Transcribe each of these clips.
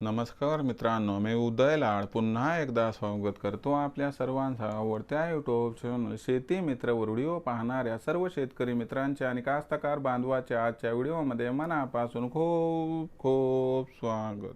नमस्कार मित्रांनो, मी उदय लाड पुन्हा एकदा स्वागत करतो आपल्या सर्वांचा आवडत्या यूट्यूब चॅनल शेती मित्रवर व्हिडिओ पाहणाऱ्या सर्व शेतकरी मित्रांचे आणि कास्तकार बांधवाच्या आजच्या व्हिडिओमध्ये मनापासून खूप खूप स्वागत।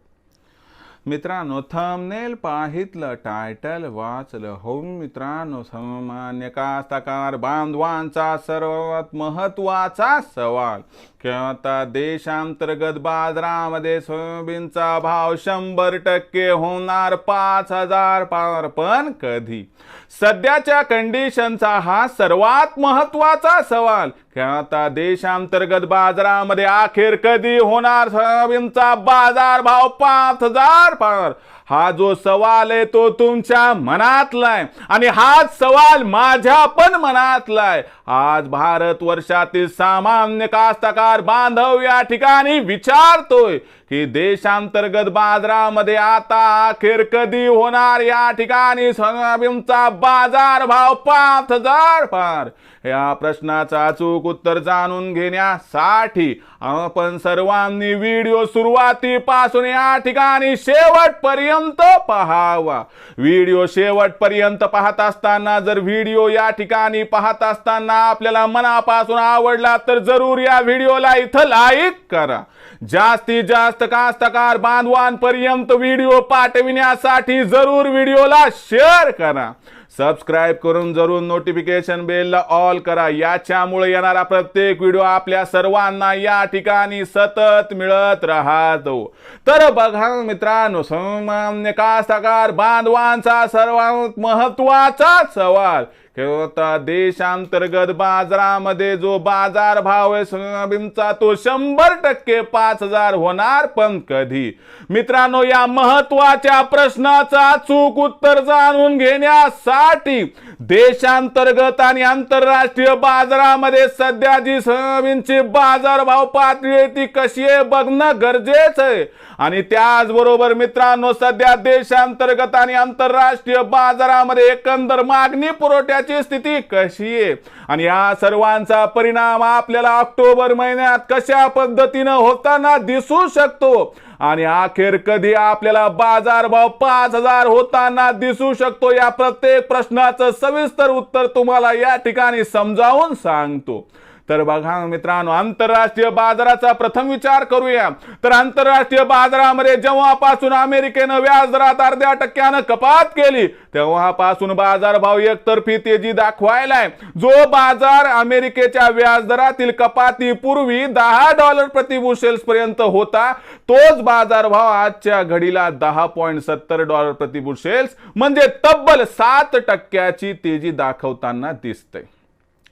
मित्रांनो, थंबनेल पाहितलं, टायटल वाचलं हो मित्रांनो, सामान्य कास्तकार बांधवांचा सर्वात महत्त्वाचा सवाल की आता देशांतर्गत बाजारामध्ये सोयाबीनचा भाव 100% होणार 5,000 पार, पण कधी? सध्याच्या कंडिशनचा हा सर्वात महत्त्वाचा सवाल की आता देशांतर्गत बाजारामध्ये अखेर कधी होणार सोयाबीनचा बाजार भाव 5,000 पार? हा जो सवाल आहे तो तुमच्या मनातला आहे आणि हाच सवाल माझ्या पण मनातला आहे। आज भारत वर्षातील सामान्य कास्तकार बांधव या ठिकाणी विचारतोय की देशांतर्गत बाजारामध्ये आता अखेर कधी होणार या ठिकाणी सोयाबीनचा बाजार भाव 5,000 पार? या प्रश्नाचा अचूक उत्तर जाणून घेण्यासाठी आपण सर्वांनी व्हिडिओ सुरुवातीपासून या ठिकाणी शेवटपर्यंत पाहावा। व्हिडिओ शेवटपर्यंत पाहत असताना जर व्हिडिओ या ठिकाणी पाहत असताना आपल्याला मनापासून आवडला तर जरूर या व्हिडिओला इथं लाईक करा। जास्तीत जास्त कास्तकार बांधवांपर्यंत व्हिडिओ पाठविण्यासाठी जरूर व्हिडिओला शेअर करा। सबस्क्राइब करून जरूर नोटिफिकेशन बेलला ऑल करा, याच्यामुळे येणारा प्रत्येक व्हिडिओ आपल्या सर्वांना या ठिकाणी सतत मिळत राहतो। तर बघा मित्रांनो, सामान्य कास्तकार बांधवांचा सर्वात महत्त्वाचा सवाल आता देशांतर्गत बाजारामध्ये जो बाजार भाव आहे सोयाबीनचा तो 100% 5,000 होणार, पण कधी? मित्रांनो, या महत्त्वाच्या प्रश्नाचा अचूक उत्तर जाणून घेण्यासाठी देशांतर्गत आणि आंतरराष्ट्रीय बाजारामध्ये सध्या जी सोयाबीनची बाजार भाव पातळी आहे ती कशी आहे बघणं गरजेचं आहे। आणि त्याचबरोबर मित्रांनो, सध्या देशांतर्गत आणि आंतरराष्ट्रीय बाजारामध्ये एकंदर मागणी पुरवठ्याची स्थिती कशी आहे आणि या सर्वांचा परिणाम आपल्याला ऑक्टोबर महिन्यात कशा पद्धतीने होताना दिसू शकतो आणि अखेर कधी आपल्याला बाजार भाव 5,000 होताना दिसू शकतो, या प्रत्येक प्रश्नाचं सविस्तर उत्तर तुम्हाला या ठिकाणी समजावून सांगतो। तर बघा मित्रांनो, आंतरराष्ट्रीय बाजाराचा प्रथम विचार करूया। तर आंतरराष्ट्रीय बाजारामध्ये जेव्हापासून अमेरिकेनं व्याजदरात 0.5% कपात केली तेव्हापासून बाजार भाव एकतर्फी तेजी दाखवायलाय। जो बाजार अमेरिकेच्या व्याजदरातील कपातीपूर्वी $10 प्रति बुशेल्स पर्यंत होता तोच बाजार भाव आजच्या घडीला $10.70 प्रति बुशेल्स म्हणजे तब्बल 7% तेजी दाखवताना दिसते।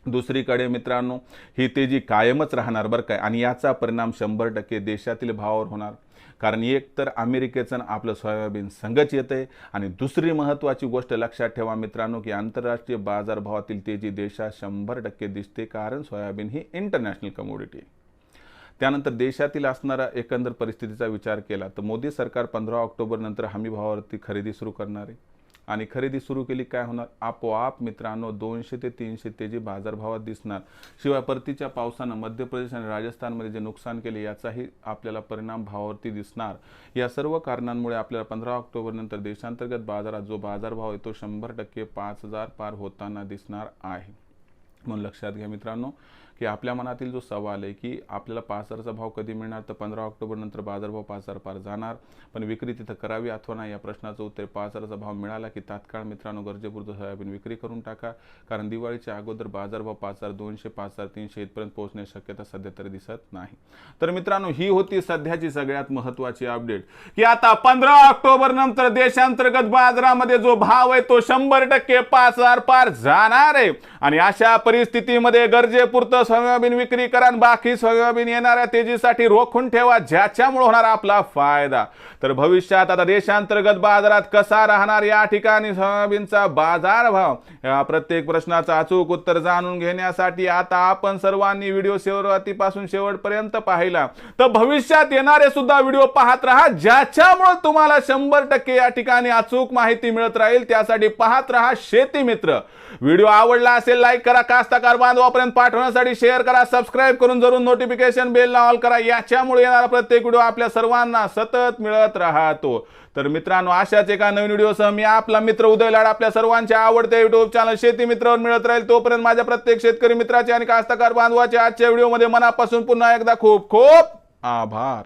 दुसरीकडे मित्रांनो, ही तेजी कायमच राहणार बरं काय, आणि याचा परिणाम 100% देशातील भावावर होणार। कारण एक तर अमेरिकेचं आपलं सोयाबीन संघच येते आणि दुसरी महत्त्वाची गोष्ट लक्षात ठेवा मित्रांनो की आंतरराष्ट्रीय बाजारभावातील तेजी देशात 100% दिसते, कारण सोयाबीन ही इंटरनॅशनल कमोडिटी आहे। त्यानंतर देशातील असणारा एकंदर परिस्थितीचा विचार केला तर मोदी सरकार 15 ऑक्टोबर नंतर हमी भावावरती खरेदी सुरू करणार आहे आणि खरेदी सुरू केली काय होणार, आपोआप मित्रांनो 200 ते 300 तेजी बाजारभावात दिसणार। शिवाय परतीच्या पावसानं मध्य प्रदेश आणि राजस्थानमध्ये जे नुकसान केले याचाही आपल्याला परिणाम भावावरती दिसणार। या सर्व कारणांमुळे आपल्याला 15 ऑक्टोबर नंतर देशांतर्गत बाजारात जो बाजारभाव आहे तो 100% 5,000 पार होताना दिसणार आहे। म्हणून लक्षात घ्या मित्रांनो की आपल्या मनातील जो सवाल आहे की आपल्याला 5,000चा भाव कधी मिळणार, तर 15 ऑक्टोबर नंतर बाजारभाव 5,000 पार जाणार, पण विक्री तिथं करावी अथवा नाही या प्रश्नाचं उत्तर 5,000चा भाव मिळाला की तात्काळ मित्रांनो गरजेपुरतं सोयाबीन विक्री करून टाका, कारण दिवाळीच्या अगोदर बाजारभाव 5,200 5,300 इथपर्यंत पोहोचण्याची शक्यता सध्या तरी दिसत नाही। तर मित्रांनो, ही होती सध्याची सगळ्यात महत्त्वाची अपडेट की आता 15 ऑक्टोबर नंतर देशांतर्गत बाजारामध्ये जो भाव आहे तो 100% 5,000 पार जाणार आहे आणि अशा परिस्थितीमध्ये गरजेपुरतं सोयाबीन विक्री करा, बाकी सोयाबीन येणाऱ्या तेजीसाठी रोखून ठेवा, ज्याच्यामुळे होणार आपला फायदा। तर भविष्यात आता देशांतर्गत बाजारात कसा राहणार या ठिकाणी सोयाबीनचा बाजार भाव, या प्रत्येक प्रश्नाचं अचूक उत्तर जाणून घेण्यासाठी आता आपण सर्वांनी व्हिडिओ सुरुवातीपासून शेवटपर्यंत पाहिला तर भविष्यात येणारे सुद्धा व्हिडिओ पाहत राहा, ज्याच्यामुळे तुम्हाला 100% या ठिकाणी अचूक माहिती मिळत राहील। त्यासाठी पाहत राहा शेती मित्र। व्हिडिओ आवडला असेल लाईक करा, कास्तकार बांधवापर्यंत पाठवण्यासाठी शेअर करा, सबस्क्राईब करून जरूर नोटिफिकेशन बेल ऑल करा, याच्यामुळे येणारा प्रत्येक व्हिडिओ आपल्या सर्वांना सतत मिळत राहतो। तर मित्रांनो, अशाच एका नवीन व्हिडिओसह मी आपला मित्र उदय लाड आपल्या सर्वांच्या आवडत्या युट्यूब चॅनल शेती मित्रावर मिळत राहील। तोपर्यंत माझ्या प्रत्येक शेतकरी मित्राचे आणि कास्तकार बांधवाचे आजच्या व्हिडिओमध्ये मनापासून पुन्हा एकदा खूप खूप आभार।